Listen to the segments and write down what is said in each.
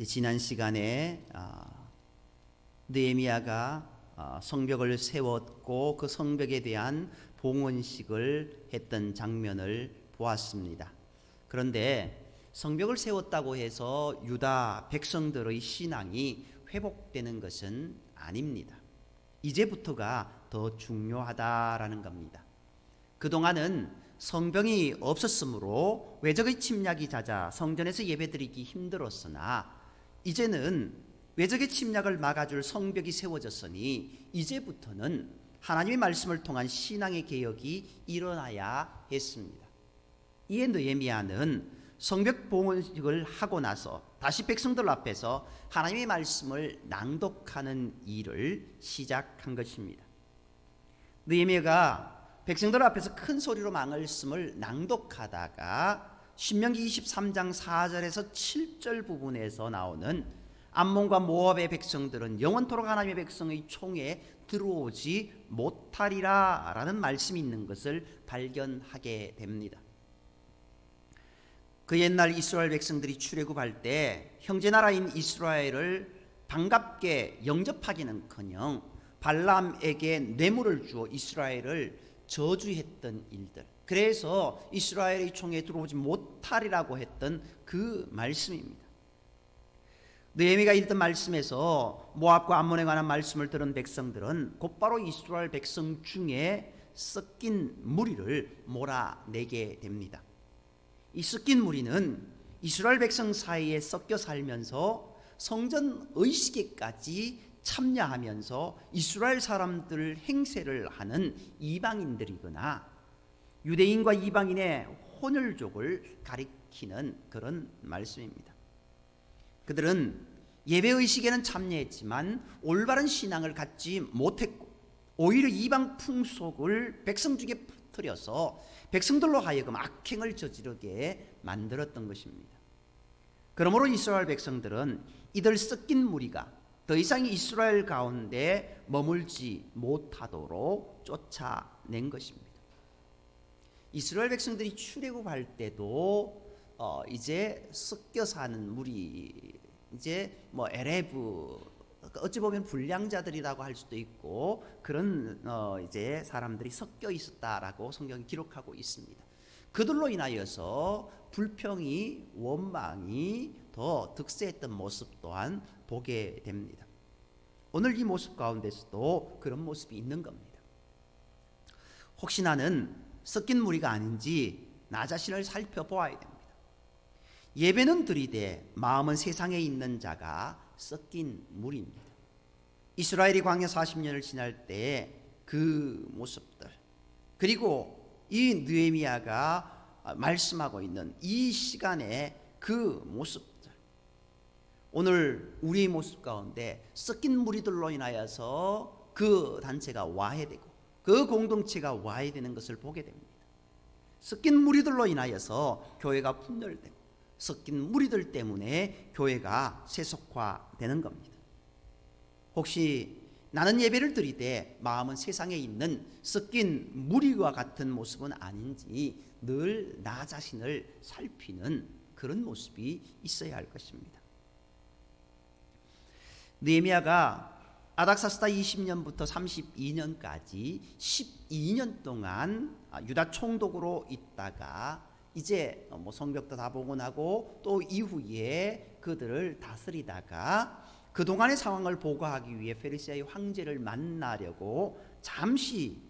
지난 시간에 느헤미야가 성벽을 세웠고 그 성벽에 대한 봉헌식을 했던 장면을 보았습니다. 그런데 성벽을 세웠다고 해서 유다 백성들의 신앙이 회복되는 것은 아닙니다. 이제부터가 더 중요하다라는 겁니다. 그동안은 성벽이 없었으므로 외적의 침략이 잦아 성전에서 예배드리기 힘들었으나 이제는 외적의 침략을 막아줄 성벽이 세워졌으니 이제부터는 하나님의 말씀을 통한 신앙의 개혁이 일어나야 했습니다. 이에 느헤미야는 성벽 봉헌식을 하고 나서 다시 백성들 앞에서 하나님의 말씀을 낭독하는 일을 시작한 것입니다. 느헤미야가 백성들 앞에서 큰 소리로 말씀을 낭독하다가 신명기 23장 4절에서 7절 부분에서 나오는 암몬과 모압의 백성들은 영원토록 하나님의 백성의 총에 들어오지 못하리라 라는 말씀이 있는 것을 발견하게 됩니다. 그 옛날 이스라엘 백성들이 출애굽할 때 형제나라인 이스라엘을 반갑게 영접하기는커녕 발람에게 뇌물을 주어 이스라엘을 저주했던 일들, 그래서 이스라엘의 총에 들어오지 못하리라고 했던 그 말씀입니다. 느헤미야가 읽던 말씀에서 모압과 암몬에 관한 말씀을 들은 백성들은 곧바로 이스라엘 백성 중에 섞인 무리를 몰아내게 됩니다. 이 섞인 무리는 이스라엘 백성 사이에 섞여 살면서 성전 의식에까지 참여하면서 이스라엘 사람들 행세를 하는 이방인들이거나 유대인과 이방인의 혼혈족을 가리키는 그런 말씀입니다. 그들은 예배의식에는 참여했지만 올바른 신앙을 갖지 못했고 오히려 이방 풍속을 백성 중에 퍼뜨려서 백성들로 하여금 악행을 저지르게 만들었던 것입니다. 그러므로 이스라엘 백성들은 이들 섞인 무리가 더 이상 이스라엘 가운데 머물지 못하도록 쫓아낸 것입니다. 이스라엘 백성들이 출애굽할 때도 이제 섞여 사는 무리, 이제 에레브, 어찌 보면 불량자들이라고 할 수도 있고 그런 이제 사람들이 섞여 있었다라고 성경이 기록하고 있습니다. 그들로 인하여서 불평이, 원망이 더 득세했던 모습 또한 보게 됩니다. 오늘 이 모습 가운데서도 그런 모습이 있는 겁니다. 혹시 나는 섞인 무리가 아닌지 나 자신을 살펴보아야 됩니다. 예배는 드리되 마음은 세상에 있는 자가 섞인 무리입니다. 이스라엘이 광야 40년을 지날 때 그 모습들, 그리고 이 느헤미야가 말씀하고 있는 이 시간의 그 모습들, 오늘 우리의 모습 가운데 섞인 무리들로 인하여서 그 단체가 와해되고 그 공동체가 와해되는 것을 보게 됩니다. 섞인 무리들로 인하여서 교회가 분열되고 섞인 무리들 때문에 교회가 세속화되는 겁니다. 혹시 나는 예배를 드리되 마음은 세상에 있는 섞인 무리와 같은 모습은 아닌지 늘 나 자신을 살피는 그런 모습이 있어야 할 것입니다. 느헤미야가 아닥사스다 20년부터 32년까지 12년 동안 유다 총독으로 있다가 이제 성벽도 다 복원하고 또 이후에 그들을 다스리다가 그동안의 상황을 보고하기 위해 페르시아의 황제를 만나려고 잠시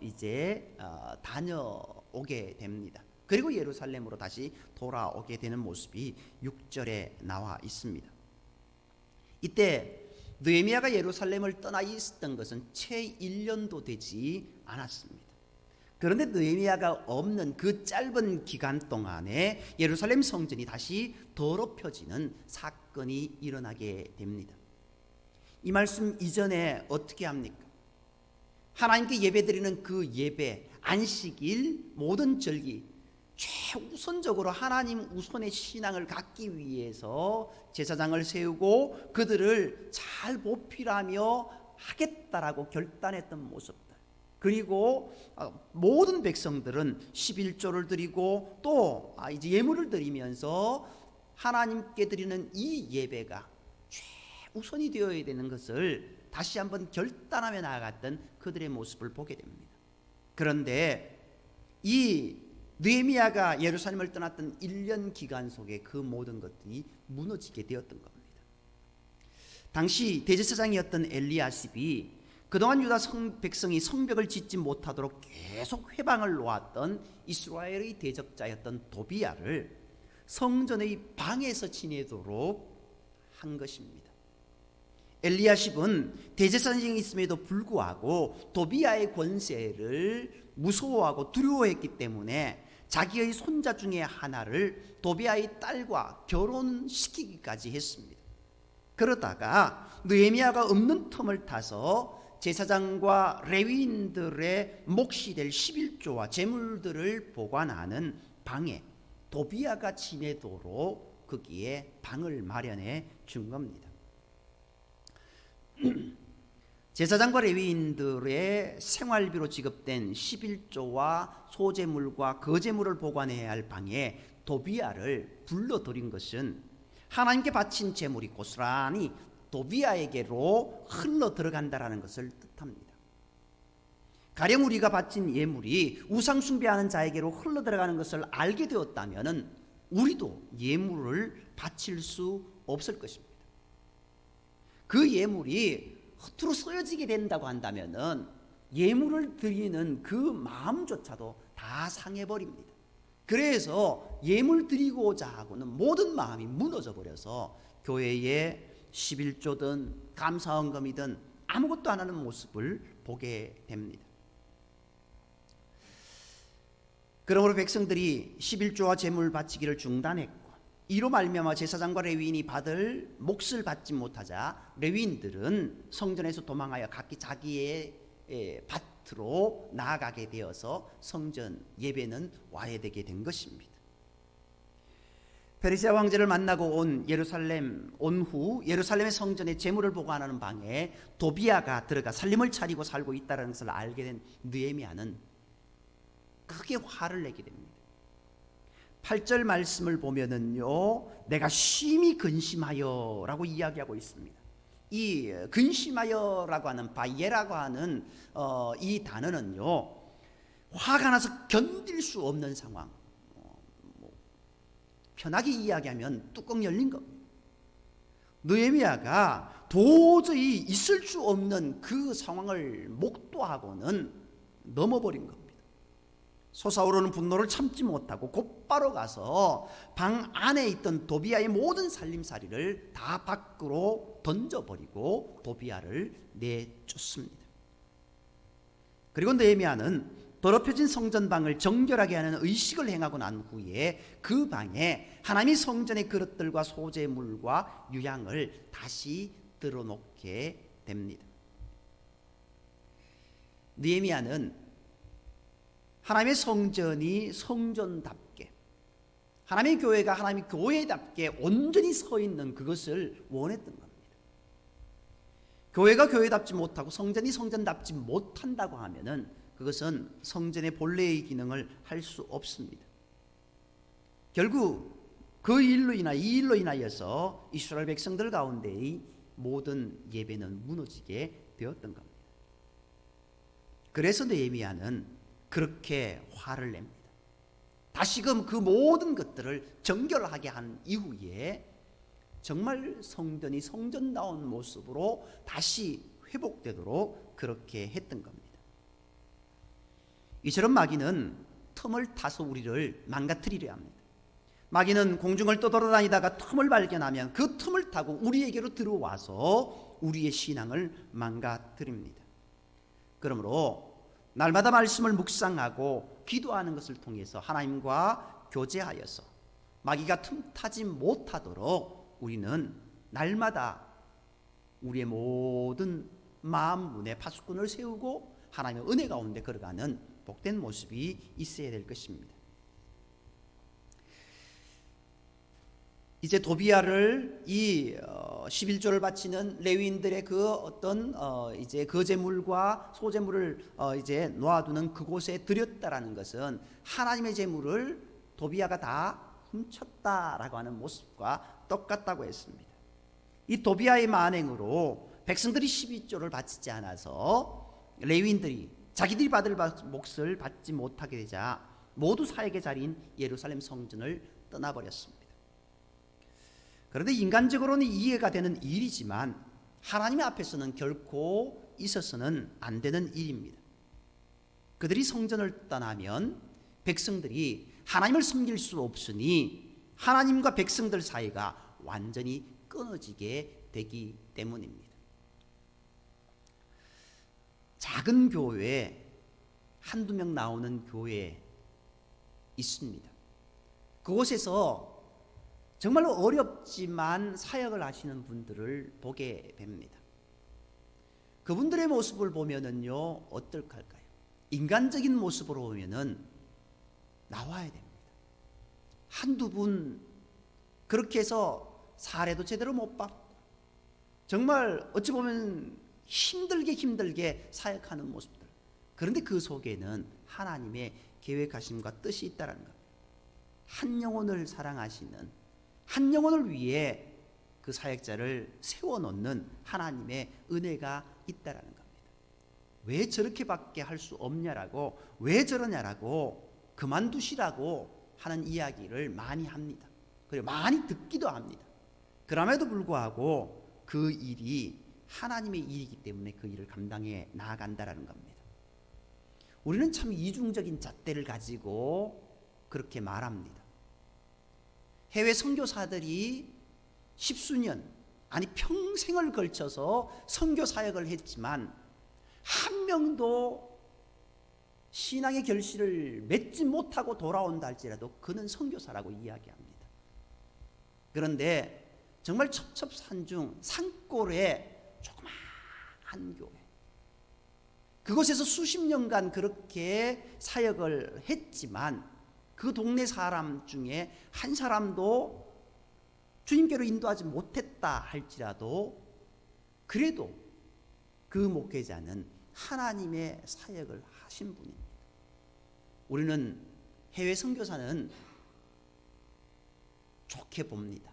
이제 다녀오게 됩니다. 그리고 예루살렘으로 다시 돌아오게 되는 모습이 6절에 나와 있습니다. 이때 느헤미야가 예루살렘을 떠나 있었던 것은 채 1년도 되지 않았습니다. 그런데 느헤미야가 없는 그 짧은 기간 동안에 예루살렘 성전이 다시 더럽혀지는 사건이 일어나게 됩니다. 이 말씀 이전에 어떻게 합니까? 하나님께 예배드리는 그 예배, 안식일, 모든 절기, 최우선적으로 하나님 우선의 신앙을 갖기 위해서 제사장을 세우고 그들을 잘 보필하며 하겠다라고 결단했던 모습들, 그리고 모든 백성들은 11조를 드리고 또 이제 예물을 드리면서 하나님께 드리는 이 예배가 최우선이 되어야 되는 것을 다시 한번 결단하며 나아갔던 그들의 모습을 보게 됩니다. 그런데 이 느헤미야가 예루살렘을 떠났던 1년 기간 속에 그 모든 것들이 무너지게 되었던 겁니다. 당시 대제사장이었던 엘리야십이 그동안 유다 백성이 성벽을 짓지 못하도록 계속 회방을 놓았던 이스라엘의 대적자였던 도비야를 성전의 방에서 지내도록 한 것입니다. 엘리야십은 대제사장이 있음에도 불구하고 도비야의 권세를 무서워하고 두려워했기 때문에 자기의 손자 중에 하나를 도비야의 딸과 결혼시키기까지 했습니다. 그러다가 느헤미야가 없는 틈을 타서 제사장과 레위인들의 몫이 될 11조와 재물들을 보관하는 방에 도비야가 지내도록 거기에 방을 마련해 준 겁니다. 제사장과 레위인들의 생활비로 지급된 11조와 소재물과 거제물을 보관해야 할 방에 도비야를 불러들인 것은 하나님께 바친 제물이 고스란히 도비야에게로 흘러 들어간다라는 것을 뜻합니다. 가령 우리가 바친 예물이 우상 숭배하는 자에게로 흘러 들어가는 것을 알게 되었다면 우리도 예물을 바칠 수 없을 것입니다. 그 예물이 허투루 쓰여지게 된다고 한다면 예물을 드리는 그 마음조차도 다 상해버립니다. 그래서 예물 드리고자 하고는 모든 마음이 무너져 버려서 교회에 11조든 감사헌금이든 아무것도 안 하는 모습을 보게 됩니다. 그러므로 백성들이 11조와 제물 바치기를 중단했고 이로 말미암아 제사장과 레위인이 받을 몫을 받지 못하자 레위인들은 성전에서 도망하여 각기 자기의 밭으로 나아가게 되어서 성전 예배는 와해되게 된 것입니다. 페르시아 황제를 만나고 온 후 예루살렘의 성전에 제물을 보관하는 방에 도비야가 들어가 살림을 차리고 살고 있다는 것을 알게 된 느헤미야는 크게 화를 내게 됩니다. 8절 말씀을 보면은요, 내가 심히 근심하여 라고 이야기하고 있습니다. 이 근심하여라고 하는 바예라고 하는 이 단어는요, 화가 나서 견딜 수 없는 상황, 편하게 이야기하면 뚜껑 열린 겁니다. 느헤미야가 도저히 있을 수 없는 그 상황을 목도하고는 넘어버린 겁니다. 솟아오르는 분노를 참지 못하고 곧바로 가서 방 안에 있던 도비야의 모든 살림살이를 다 밖으로 던져버리고 도비야를 내쫓습니다. 그리고 느헤미야는 더럽혀진 성전방을 정결하게 하는 의식을 행하고 난 후에 그 방에 하나님의 성전의 그릇들과 소재물과 유향을 다시 들어놓게 됩니다. 느헤미야는 하나님의 성전이 성전답게, 하나님의 교회가 하나님의 교회답게 온전히 서 있는 그것을 원했던 겁니다. 교회가 교회답지 못하고 성전이 성전답지 못한다고 하면은 그것은 성전의 본래의 기능을 할 수 없습니다. 결국 이 일로 인하여서 이스라엘 백성들 가운데의 모든 예배는 무너지게 되었던 겁니다. 그래서 느헤미야는 그렇게 화를 냅니다. 다시금 그 모든 것들을 정결하게 한 이후에 정말 성전이 성전다운 모습으로 다시 회복되도록 그렇게 했던 겁니다. 이처럼 마귀는 틈을 타서 우리를 망가뜨리려 합니다. 마귀는 공중을 떠돌아다니다가 틈을 발견하면 그 틈을 타고 우리에게로 들어와서 우리의 신앙을 망가뜨립니다. 그러므로 날마다 말씀을 묵상하고 기도하는 것을 통해서 하나님과 교제하여서 마귀가 틈타지 못하도록 우리는 날마다 우리의 모든 마음 문에 파수꾼을 세우고 하나님의 은혜 가운데 걸어가는 복된 모습이 있어야 될 것입니다. 이제 도비야를 이 11조를 바치는 레위인들의 그 어떤 이제 거제물과 소제물을 이제 놓아두는 그곳에 드렸다라는 것은 하나님의 제물을 도비야가 다 훔쳤다라고 하는 모습과 똑같다고 했습니다. 이 도비아의 만행으로 백성들이 12조를 바치지 않아서 레위인들이 자기들이 받을 몫을 받지 못하게 되자 모두 사역의 자리인 예루살렘 성전을 떠나버렸습니다. 그런데 인간적으로는 이해가 되는 일이지만 하나님 앞에서는 결코 있어서는 안 되는 일입니다. 그들이 성전을 떠나면 백성들이 하나님을 섬길 수 없으니 하나님과 백성들 사이가 완전히 끊어지게 되기 때문입니다. 작은 교회, 한두 명 나오는 교회 있습니다. 그곳에서 정말로 어렵지만 사역을 하시는 분들을 보게 됩니다. 그분들의 모습을 보면은요, 어떨까요? 인간적인 모습으로 보면은 나와야 됩니다. 한두 분 그렇게 해서 사례도 제대로 못 받고 정말 어찌 보면 힘들게 사역하는 모습들. 그런데 그 속에는 하나님의 계획하심과 뜻이 있다는 겁니다. 한 영혼을 사랑하시는, 한 영혼을 위해 그 사역자를 세워놓는 하나님의 은혜가 있다는 겁니다. 왜 저렇게밖에 할 수 없냐라고, 왜 저러냐라고, 그만두시라고 하는 이야기를 많이 합니다. 그리고 많이 듣기도 합니다. 그럼에도 불구하고 그 일이 하나님의 일이기 때문에 그 일을 감당해 나아간다라는 겁니다. 우리는 참 이중적인 잣대를 가지고 그렇게 말합니다. 해외 선교사들이 십수년, 아니 평생을 걸쳐서 선교 사역을 했지만 한 명도 신앙의 결실을 맺지 못하고 돌아온다 할지라도 그는 선교사라고 이야기합니다. 그런데 정말 첩첩산중 산골에 조그마한 교회, 그곳에서 수십 년간 그렇게 사역을 했지만 그 동네 사람 중에 한 사람도 주님께로 인도하지 못했다 할지라도 그래도 그 목회자는 하나님의 사역을 하신 분입니다. 우리는 해외 선교사는 좋게 봅니다.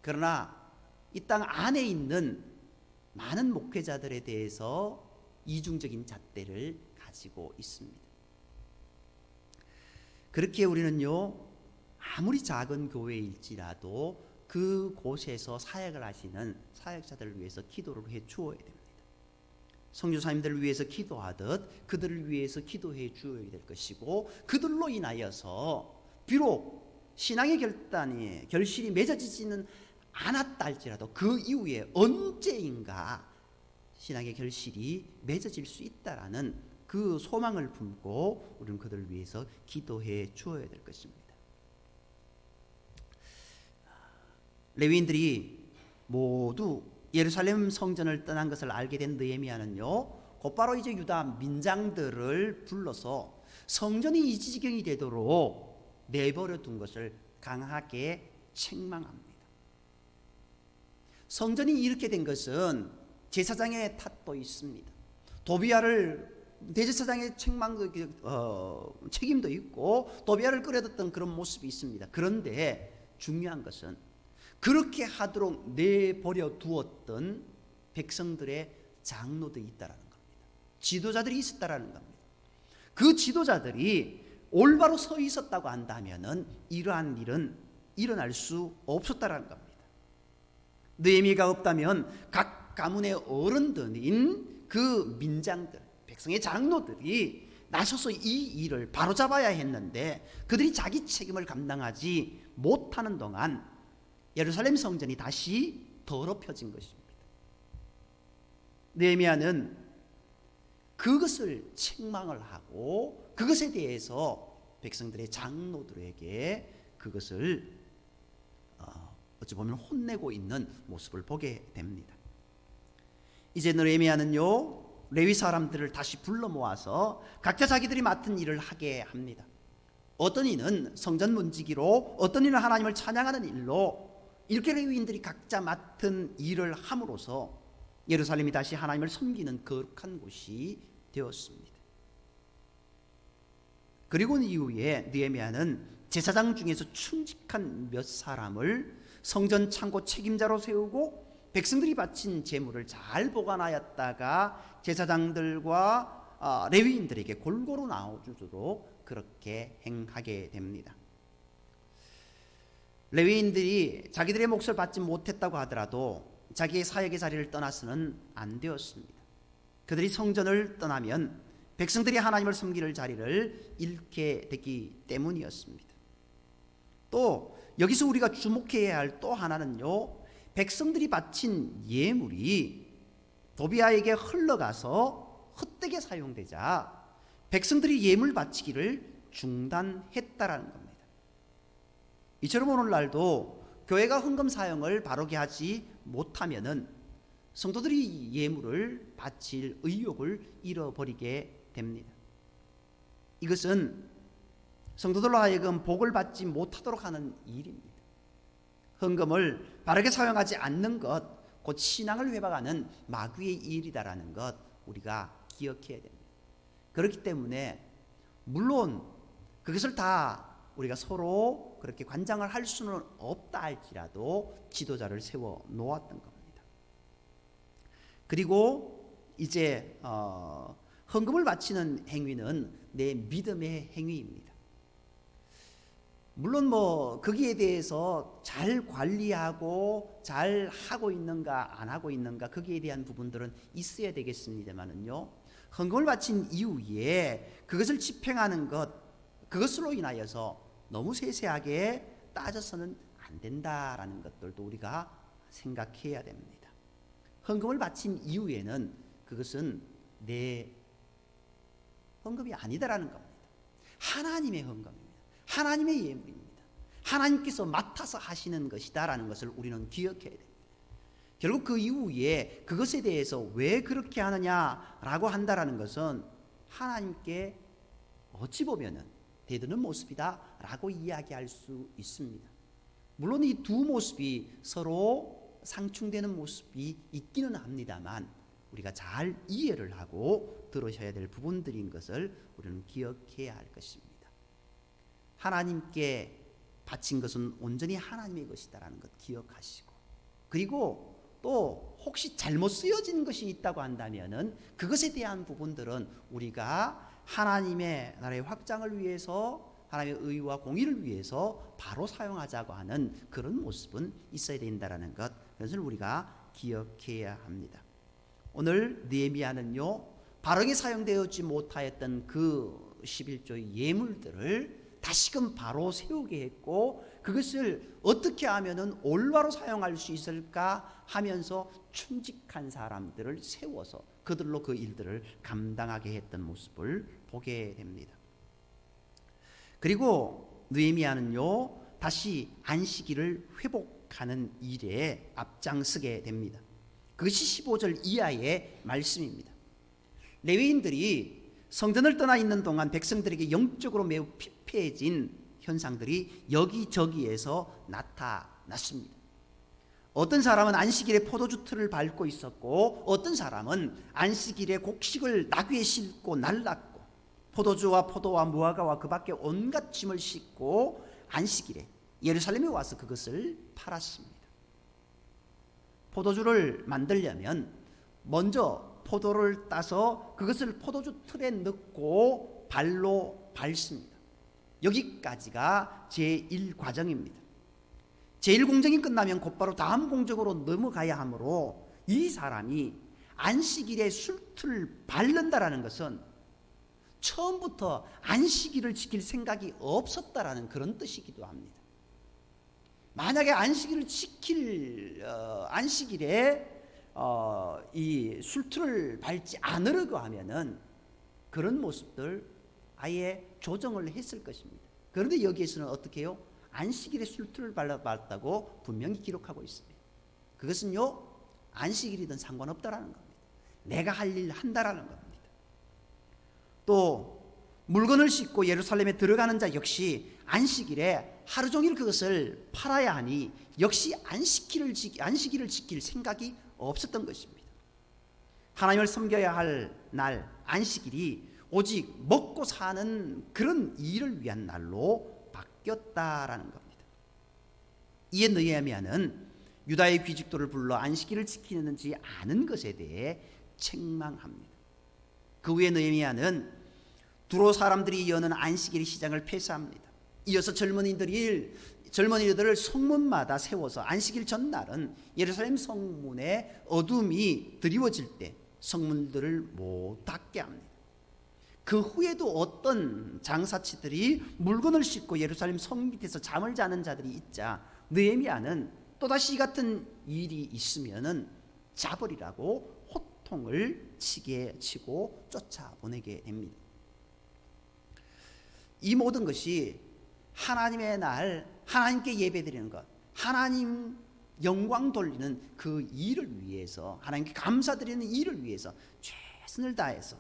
그러나 이 땅 안에 있는 많은 목회자들에 대해서 이중적인 잣대를 가지고 있습니다. 그렇게 우리는요, 아무리 작은 교회일지라도 그곳에서 사역을 하시는 사역자들을 위해서 기도를 해 주어야 됩니다. 선교사님들을 위해서 기도하듯 그들을 위해서 기도해 주어야 될 것이고, 그들로 인하여서 비록 신앙의 결실이 맺어지지는 않았다 할지라도 그 이후에 언제인가 신앙의 결실이 맺어질 수 있다라는 그 소망을 품고 우리는 그들을 위해서 기도해 주어야 될 것입니다. 레위인들이 모두 예루살렘 성전을 떠난 것을 알게 된 느헤미야는요, 곧바로 이제 유다 민장들을 불러서 성전이 이 지경이 되도록 내버려 둔 것을 강하게 책망합니다. 성전이 이렇게 된 것은 제사장의 탓도 있습니다. 도비야를 대제사장의 책임도 있고 도비야를 끌어들였던 그런 모습이 있습니다. 그런데 중요한 것은 그렇게 하도록 내버려 두었던 백성들의 장로들이 있다라는 겁니다. 지도자들이 있었다라는 겁니다. 그 지도자들이 올바로 서 있었다고 한다면은 이러한 일은 일어날 수 없었다라는 겁니다. 느헤미야가 없다면 각 가문의 어른들인 그 민장들, 백성의 장로들이 나서서 이 일을 바로잡아야 했는데 그들이 자기 책임을 감당하지 못하는 동안 예루살렘 성전이 다시 더럽혀진 것입니다. 느헤미야는 그것을 책망을 하고 그것에 대해서 백성들의 장로들에게 그것을 어찌 보면 혼내고 있는 모습을 보게 됩니다. 이제 느헤미야는요, 레위 사람들을 다시 불러 모아서 각자 자기들이 맡은 일을 하게 합니다. 어떤 이는 성전 문지기로, 어떤 이는 하나님을 찬양하는 일로, 이렇게 레위인들이 각자 맡은 일을 함으로써 예루살렘이 다시 하나님을 섬기는 거룩한 곳이 되었습니다. 그리고 이후에 느헤미야는 제사장 중에서 충직한 몇 사람을 성전 창고 책임자로 세우고 백성들이 바친 제물을 잘 보관하였다가 제사장들과 레위인들에게 골고루 나눠주도록 그렇게 행하게 됩니다. 레위인들이 자기들의 몫을 받지 못했다고 하더라도 자기의 사역의 자리를 떠나서는 안 되었습니다. 그들이 성전을 떠나면 백성들이 하나님을 섬길 자리를 잃게 되기 때문이었습니다. 또 여기서 우리가 주목해야 할 또 하나는요, 백성들이 바친 예물이 도비아에게 흘러가서 헛되게 사용되자 백성들이 예물 바치기를 중단했다라는 겁니다. 이처럼 오늘날도 교회가 헌금 사용을 바르게 하지 못하면은 성도들이 예물을 바칠 의욕을 잃어버리게 됩니다. 이것은 성도들로 하여금 복을 받지 못하도록 하는 일입니다. 헌금을 바르게 사용하지 않는 것, 곧 신앙을 회복하는 마귀의 일이다라는 것 우리가 기억해야 됩니다. 그렇기 때문에 물론 그것을 다 우리가 서로 그렇게 관장을 할 수는 없다 할지라도 지도자를 세워 놓았던 겁니다. 그리고 이제 헌금을 바치는 행위는 내 믿음의 행위입니다. 물론 거기에 대해서 잘 관리하고 잘 하고 있는가 안 하고 있는가 거기에 대한 부분들은 있어야 되겠습니다만은요, 헌금을 바친 이후에 그것을 집행하는 것, 그것으로 인하여서 너무 세세하게 따져서는 안 된다라는 것들도 우리가 생각해야 됩니다. 헌금을 바친 이후에는 그것은 내 헌금이 아니다라는 겁니다. 하나님의 헌금입니다. 하나님의 예물입니다. 하나님께서 맡아서 하시는 것이다라는 것을 우리는 기억해야 됩니다. 결국 그 이후에 그것에 대해서 왜 그렇게 하느냐라고 한다라는 것은 하나님께 어찌 보면은 대드는 모습이다라고 이야기할 수 있습니다. 물론 이 두 모습이 서로 상충되는 모습이 있기는 합니다만 우리가 잘 이해를 하고 들으셔야 될 부분들인 것을 우리는 기억해야 할 것입니다. 하나님께 바친 것은 온전히 하나님의 것이다라는 것 기억하시고, 그리고 또 혹시 잘못 쓰여진 것이 있다고 한다면은 그것에 대한 부분들은 우리가 하나님의 나라의 확장을 위해서, 하나님의 의와 공의를 위해서 바로 사용하자고 하는 그런 모습은 있어야 된다라는 것, 그것을 우리가 기억해야 합니다. 오늘 느헤미야는요, 바르게 사용되었지 못하였던 그 11조의 예물들을 다시금 바로 세우게 했고, 그것을 어떻게 하면은 올바로 사용할 수 있을까 하면서 충직한 사람들을 세워서 그들로 그 일들을 감당하게 했던 모습을 보게 됩니다. 그리고 느헤미야는요, 다시 안식일을 회복하는 일에 앞장서게 됩니다. 그것이 15절 이하의 말씀입니다. 레위인들이 성전을 떠나 있는 동안 백성들에게 영적으로 매우 피폐해진 현상들이 여기저기에서 나타났습니다. 어떤 사람은 안식일에 포도주 틀을 밟고 있었고, 어떤 사람은 안식일에 곡식을 나귀에 싣고 날랐고, 포도주와 포도와 무화과와 그 밖에 온갖 짐을 싣고 안식일에 예루살렘에 와서 그것을 팔았습니다. 포도주를 만들려면 먼저 포도를 따서 그것을 포도주 틀에 넣고 발로 밟습니다. 여기까지가 제1과정입니다. 제1공정이 끝나면 곧바로 다음 공정으로 넘어가야 하므로 이 사람이 안식일에 술틀을 밟는다라는 것은 처음부터 안식일을 지킬 생각이 없었다라는 그런 뜻이기도 합니다. 만약에 안식일을 지킬 안식일에 이 술틀을 밟지 않으려고 하면은 그런 모습들 아예 조정을 했을 것입니다. 그런데 여기에서는 어떻게 해요? 안식일에 술틀을 밟았다고 분명히 기록하고 있습니다. 그것은요, 안식일이든 상관없다라는 겁니다. 내가 할 일 한다라는 겁니다. 또 물건을 싣고 예루살렘에 들어가는 자 역시 안식일에 하루 종일 그것을 팔아야 하니 역시 안식일을 지킬 생각이 없었던 것입니다. 하나님을 섬겨야 할 날 안식일이 오직 먹고 사는 그런 일을 위한 날로 바뀌었다라는 겁니다. 이에 느헤미야는 유다의 귀족들을 불러 안식일을 지키는지 않은 것에 대해 책망합니다. 그 후에 느헤미야는 두로 사람들이 여는 안식일 시장을 폐쇄합니다. 이어서 젊은이들을 성문마다 세워서 안식일 전날은 예루살렘 성문에 어둠이 드리워질 때 성문들을 못 닫게 합니다. 그 후에도 어떤 장사치들이 물건을 싣고 예루살렘 성 밑에서 잠을 자는 자들이 있자 느헤미야는 또다시 이 같은 일이 있으면은 잡으리라고 호통을 치고 쫓아보내게 됩니다. 이 모든 것이 하나님의 날 하나님께 예배드리는 것, 하나님 영광 돌리는 그 일을 위해서, 하나님께 감사드리는 일을 위해서 최선을 다해서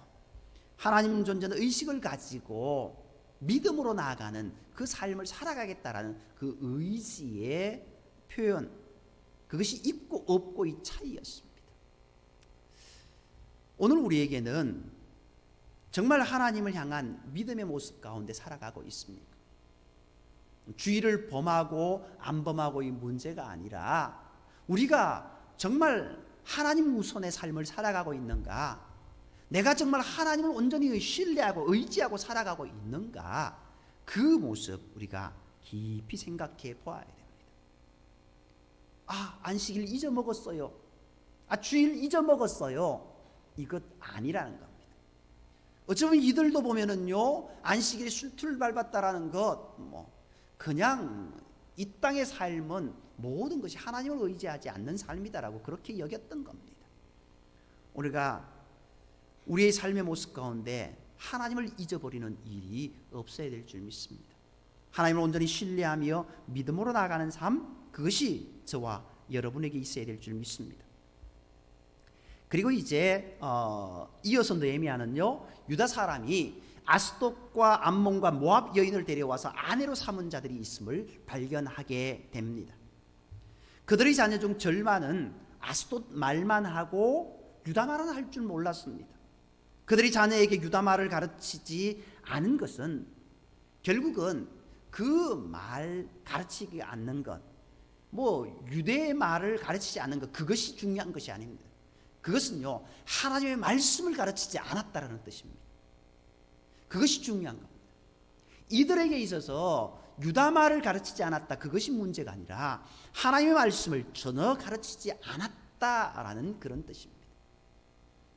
하나님 존재의 의식을 가지고 믿음으로 나아가는 그 삶을 살아가겠다라는 그 의지의 표현, 그것이 있고 없고의 차이였습니다. 오늘 우리에게는 정말 하나님을 향한 믿음의 모습 가운데 살아가고 있습니까? 주의를 범하고 안 범하고의 문제가 아니라 우리가 정말 하나님 우선의 삶을 살아가고 있는가, 내가 정말 하나님을 온전히 신뢰하고 의지하고 살아가고 있는가, 그 모습 우리가 깊이 생각해 보아야 됩니다. 안식일 잊어먹었어요. 주일 잊어먹었어요. 이것 아니라는 겁니다. 어쩌면 이들도 보면은요, 안식일에 술투를 밟았다라는 것, 그냥 이 땅의 삶은 모든 것이 하나님을 의지하지 않는 삶이다라고 그렇게 여겼던 겁니다. 우리가 우리의 삶의 모습 가운데 하나님을 잊어버리는 일이 없어야 될 줄 믿습니다. 하나님을 온전히 신뢰하며 믿음으로 나아가는 삶, 그것이 저와 여러분에게 있어야 될 줄 믿습니다. 그리고 이제 이어서 느헤미야는요, 유다 사람이 아스돗과 암몬과 모압 여인을 데려와서 아내로 삼은 자들이 있음을 발견하게 됩니다. 그들의 자녀 중 절반은 아스돗 말만 하고 유다 말은 할 줄 몰랐습니다. 그들이 자녀에게 유다 말을 가르치지 않은 것은 결국은 그 말 가르치지 않는 것, 유대의 말을 가르치지 않는 것, 그것이 중요한 것이 아닙니다. 그것은요, 하나님의 말씀을 가르치지 않았다는 뜻입니다. 그것이 중요한 겁니다. 이들에게 있어서 유다 말을 가르치지 않았다, 그것이 문제가 아니라 하나님의 말씀을 전혀 가르치지 않았다라는 그런 뜻입니다.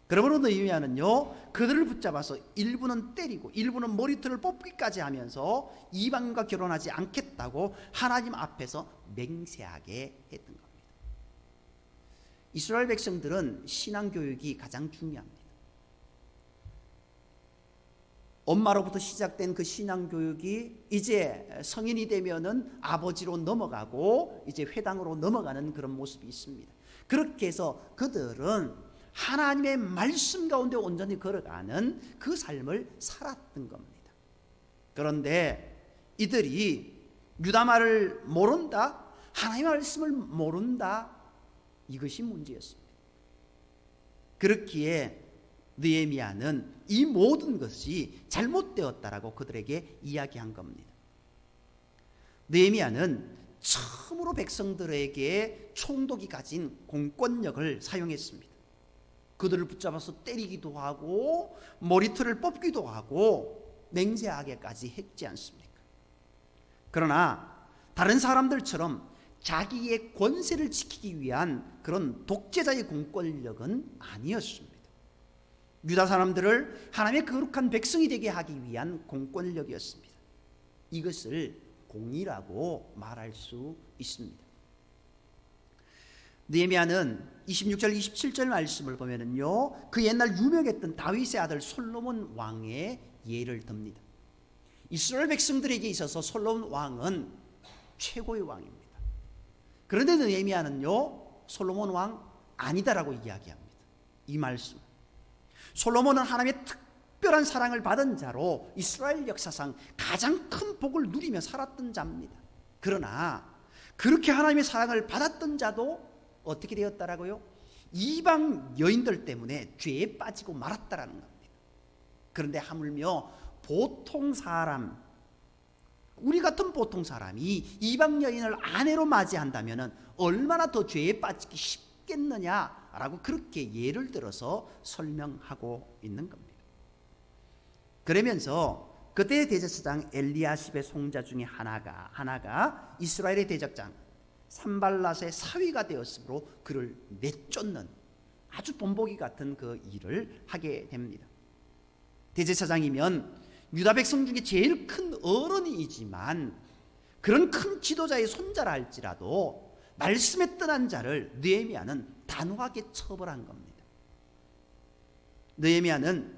그러므로 느헤미야는요, 그들을 붙잡아서 일부는 때리고 일부는 머리털을 뽑기까지 하면서 이방인과 결혼하지 않겠다고 하나님 앞에서 맹세하게 했던 겁니다. 이스라엘 백성들은 신앙교육이 가장 중요합니다. 엄마로부터 시작된 그 신앙교육이 이제 성인이 되면은 아버지로 넘어가고 이제 회당으로 넘어가는 그런 모습이 있습니다. 그렇게 해서 그들은 하나님의 말씀 가운데 온전히 걸어가는 그 삶을 살았던 겁니다. 그런데 이들이 유다 말을 모른다, 하나님의 말씀을 모른다, 이것이 문제였습니다. 그렇기에 느헤미야는 이 모든 것이 잘못되었다라고 그들에게 이야기한 겁니다. 느헤미야는 처음으로 백성들에게 총독이 가진 공권력을 사용했습니다. 그들을 붙잡아서 때리기도 하고 머리털을 뽑기도 하고 맹세하게까지 했지 않습니까? 그러나 다른 사람들처럼 자기의 권세를 지키기 위한 그런 독재자의 공권력은 아니었습니다. 유다 사람들을 하나님의 거룩한 백성이 되게 하기 위한 공권력이었습니다. 이것을 공의라고 말할 수 있습니다. 느헤미야는 26절 27절 말씀을 보면은요, 그 옛날 유명했던 다윗의 아들 솔로몬 왕의 예를 듭니다. 이스라엘 백성들에게 있어서 솔로몬 왕은 최고의 왕입니다. 그런데 느헤미야는요, 솔로몬 왕 아니다라고 이야기합니다. 이 말씀, 솔로몬은 하나님의 특별한 사랑을 받은 자로 이스라엘 역사상 가장 큰 복을 누리며 살았던 자입니다. 그러나 그렇게 하나님의 사랑을 받았던 자도 어떻게 되었다라고요? 이방 여인들 때문에 죄에 빠지고 말았다라는 겁니다. 그런데 하물며 보통 사람, 우리 같은 보통 사람이 이방 여인을 아내로 맞이한다면 얼마나 더 죄에 빠지기 쉽겠느냐라고 그렇게 예를 들어서 설명하고 있는 겁니다. 그러면서 그때의 대제사장 엘리야십의 송자 중에 하나가 이스라엘의 대적장 산발랏의 사위가 되었으므로 그를 내쫓는 아주 본보기 같은 그 일을 하게 됩니다. 대제사장이면 유다 백성 중에 제일 큰 어른이지만 그런 큰 지도자의 손자라 할지라도 말씀에 떠난 자를 느헤미야는 단호하게 처벌한 겁니다. 느헤미야는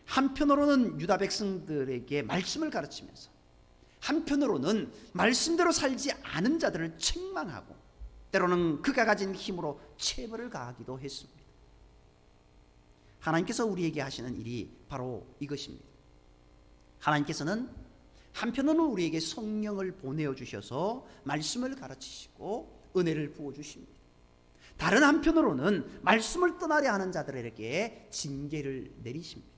한편으로는 유다 백성들에게 말씀을 가르치면서 한편으로는 말씀대로 살지 않은 자들을 책망하고 때로는 그가 가진 힘으로 체벌을 가하기도 했습니다. 하나님께서 우리에게 하시는 일이 바로 이것입니다. 하나님께서는 한편으로는 우리에게 성령을 보내어 주셔서 말씀을 가르치시고 은혜를 부어 주십니다. 다른 한편으로는 말씀을 떠나려 하는 자들에게 징계를 내리십니다.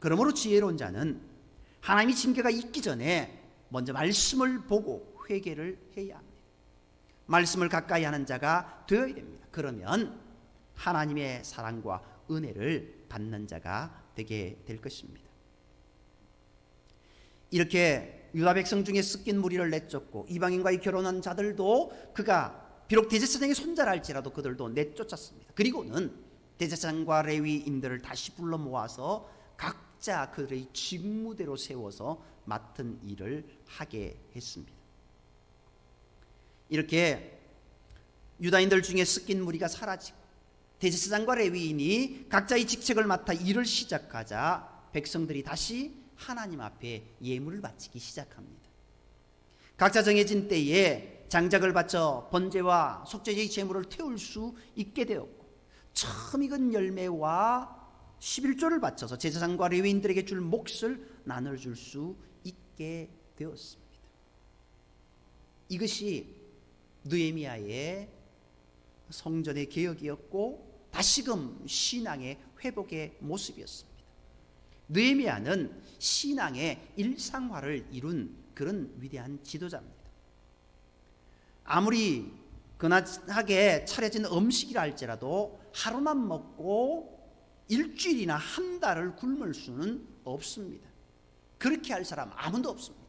그러므로 지혜로운 자는 하나님의 징계가 있기 전에 먼저 말씀을 보고 회개를 해야 합니다. 말씀을 가까이 하는 자가 되어야 됩니다. 그러면 하나님의 사랑과 은혜를 받는 자가 되게 될 것입니다. 이렇게 유다 백성 중에 섞인 무리를 내쫓고 이방인과의 결혼한 자들도 그가 비록 대제사장의 손자라 할지라도 그들도 내쫓았습니다. 그리고는 대제사장과 레위인들을 다시 불러 모아서 각자 그들의 직무대로 세워서 맡은 일을 하게 했습니다. 이렇게 유다인들 중에 섞인 무리가 사라지고 대제사장과 레위인이 각자의 직책을 맡아 일을 시작하자 백성들이 다시 하나님 앞에 예물을 바치기 시작합니다. 각자 정해진 때에 장작을 바쳐 번제와 속죄제의 제물을 태울 수 있게 되었고 처음 익은 열매와 11조를 바쳐서 제사장과 레위인들에게 줄 몫을 나눠줄 수 있게 되었습니다. 이것이 느헤미야의 성전의 개혁이었고 다시금 신앙의 회복의 모습이었습니다. 느헤미야는 신앙의 일상화를 이룬 그런 위대한 지도자입니다. 아무리 근하게 차려진 음식이라 할지라도 하루만 먹고 일주일이나 한 달을 굶을 수는 없습니다. 그렇게 할 사람 아무도 없습니다.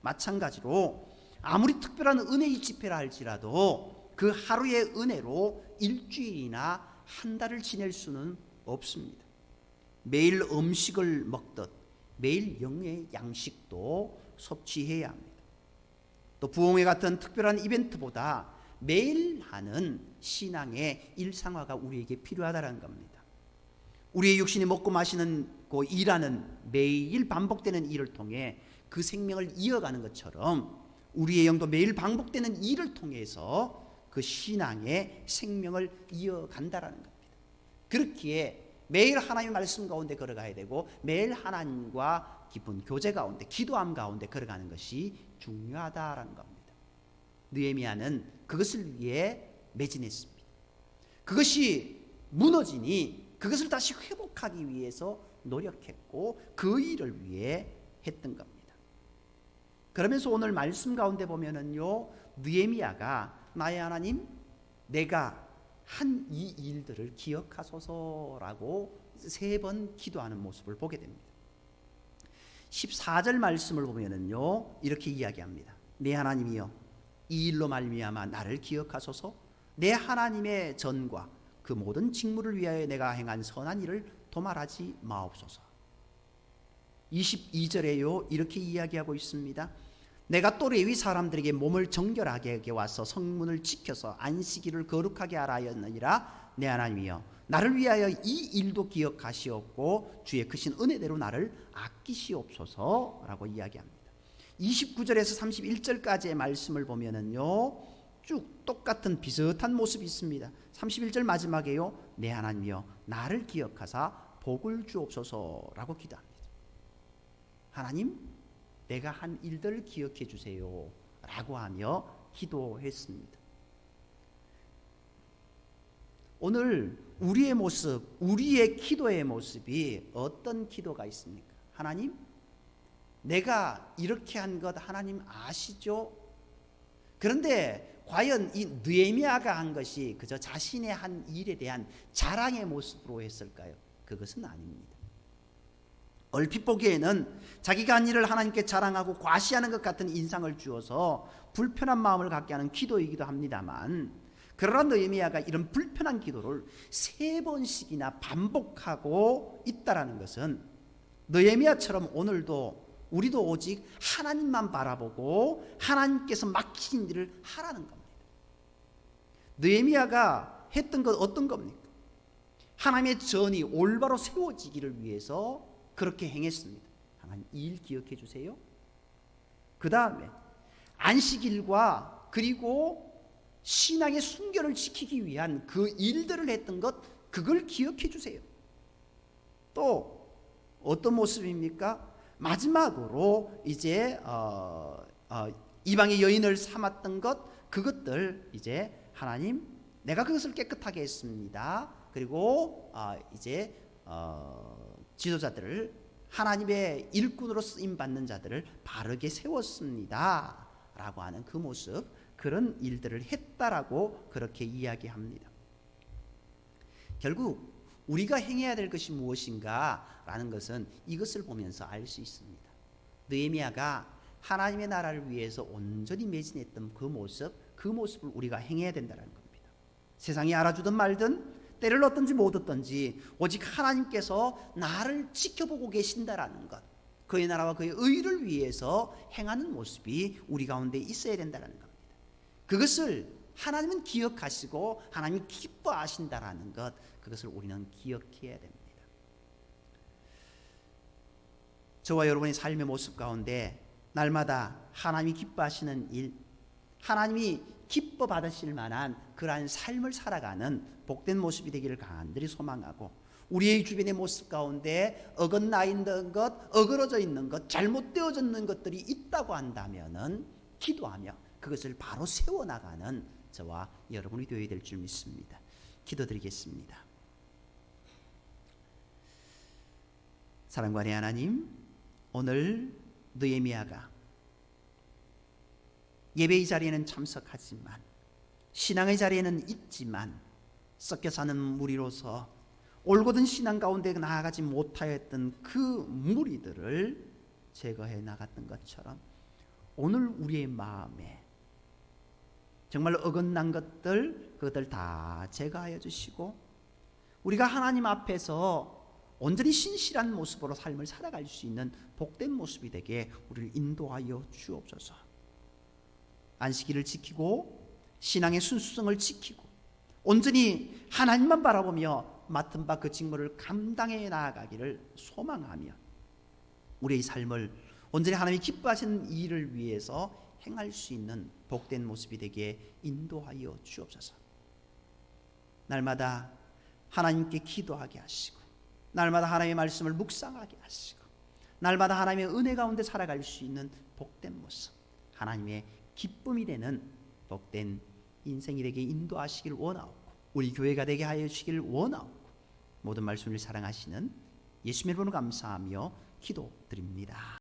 마찬가지로 아무리 특별한 은혜의 집회라 할지라도 그 하루의 은혜로 일주일이나 한 달을 지낼 수는 없습니다. 매일 음식을 먹듯 매일 영의 양식도 섭취해야 합니다. 또 부흥회 같은 특별한 이벤트보다 매일 하는 신앙의 일상화가 우리에게 필요하다는 겁니다. 우리의 육신이 먹고 마시는 일하는 매일 반복되는 일을 통해 그 생명을 이어가는 것처럼 우리의 영도 매일 반복되는 일을 통해서 그 신앙의 생명을 이어간다라는 겁니다. 그렇기에 매일 하나님의 말씀 가운데 걸어가야 되고 매일 하나님과 깊은 교제 가운데 기도함 가운데 걸어가는 것이 중요하다라는 겁니다. 느헤미야는 그것을 위해 매진했습니다. 그것이 무너지니 그것을 다시 회복하기 위해서 노력했고 그 일을 위해 했던 겁니다. 그러면서 오늘 말씀 가운데 보면은요, 느헤미야가 나의 하나님 내가 한 이 일들을 기억하소서라고 3번 기도하는 모습을 보게 됩니다. 14절 말씀을 보면은요 이렇게 이야기합니다. 내 하나님이여 이 일로 말미암아 나를 기억하소서. 내 하나님의 전과 그 모든 직무를 위하여 내가 행한 선한 일을 도말하지 마옵소서. 22절에요 이렇게 이야기하고 있습니다. 내가 또 레위 사람들에게 몸을 정결하게 와서 성문을 지켜서 안식일을 거룩하게 하라 하였느니라. 내 하나님이여 나를 위하여 이 일도 기억하시옵고 주의 크신 은혜대로 나를 아끼시옵소서라고 이야기합니다. 29절에서 31절까지의 말씀을 보면은요 쭉 똑같은 비슷한 모습이 있습니다. 31절 마지막에요 내 하나님이여 나를 기억하사 복을 주옵소서라고 기도합니다. 하나님 내가 한 일들을 기억해 주세요 라고 하며 기도했습니다. 오늘 우리의 모습, 우리의 기도의 모습이 어떤 기도가 있습니까? 하나님 내가 이렇게 한 것 하나님 아시죠? 그런데 과연 이 느헤미야가 한 것이 그저 자신의 한 일에 대한 자랑의 모습으로 했을까요? 그것은 아닙니다. 얼핏 보기에는 자기가 한 일을 하나님께 자랑하고 과시하는 것 같은 인상을 주어서 불편한 마음을 갖게 하는 기도이기도 합니다만, 그러나 느헤미야가 이런 불편한 기도를 3번씩이나 반복하고 있다라는 것은 느헤미야처럼 오늘도 우리도 오직 하나님만 바라보고 하나님께서 맡기신 일을 하라는 겁니다. 느헤미야가 했던 것 어떤 겁니까? 하나님의 전이 올바로 세워지기를 위해서 그렇게 행했습니다. 하나님 이 일 기억해 주세요. 그 다음에 안식일과 그리고 신앙의 순결을 지키기 위한 그 일들을 했던 것, 그걸 기억해 주세요. 또 어떤 모습입니까? 마지막으로 이제 이방의 여인을 삼았던 것, 그것들 이제 하나님 내가 그것을 깨끗하게 했습니다. 그리고 이제 지도자들을, 하나님의 일꾼으로 쓰임 받는 자들을 바르게 세웠습니다 라고 하는 그 모습, 그런 일들을 했다라고 그렇게 이야기합니다. 결국 우리가 행해야 될 것이 무엇인가 라는 것은 이것을 보면서 알 수 있습니다. 느헤미야가 하나님의 나라를 위해서 온전히 매진했던 그 모습을 우리가 행해야 된다는 겁니다. 세상이 알아주든 말든, 때를 얻든지 못 얻든지 오직 하나님께서 나를 지켜보고 계신다라는 것, 그의 나라와 그의 의를 위해서 행하는 모습이 우리 가운데 있어야 된다는 겁니다. 그것을 하나님은 기억하시고 하나님이 기뻐하신다라는 것, 그것을 우리는 기억해야 됩니다. 저와 여러분의 삶의 모습 가운데 날마다 하나님이 기뻐하시는 일, 하나님이 기뻐 받으실 만한 그러한 삶을 살아가는 복된 모습이 되기를 간절히 소망하고, 우리의 주변의 모습 가운데 어긋나 있는 것, 어그러져 있는 것, 잘못되어져 있는 것들이 있다고 한다면은 기도하며 그것을 바로 세워나가는 저와 여러분이 되어야 될 줄 믿습니다. 기도드리겠습니다. 사랑과의 하나님, 오늘 느헤미야가 예배의 자리에는 참석하지만 신앙의 자리에는 있지만 섞여 사는 무리로서 올곧은 신앙 가운데 나아가지 못하였던 그 무리들을 제거해 나갔던 것처럼 오늘 우리의 마음에 정말 어긋난 것들, 그것들 다 제거하여 주시고 우리가 하나님 앞에서 온전히 신실한 모습으로 삶을 살아갈 수 있는 복된 모습이 되게 우리를 인도하여 주옵소서. 안식일을 지키고 신앙의 순수성을 지키고 온전히 하나님만 바라보며 맡은 바 그 직무를 감당해 나아가기를 소망하며 우리의 삶을 온전히 하나님이 기뻐하시는 일을 위해서 행할 수 있는 복된 모습이 되게 인도하여 주옵소서. 날마다 하나님께 기도하게 하시고 날마다 하나님의 말씀을 묵상하게 하시고 날마다 하나님의 은혜 가운데 살아갈 수 있는 복된 모습, 하나님의 기쁨이 되는 복된 인생이 되게 인도하시길 원하옵고 우리 교회가 되게 하여 주시길 원하옵고 모든 말씀을 사랑하시는 예수님의 이름으로 감사하며 기도드립니다.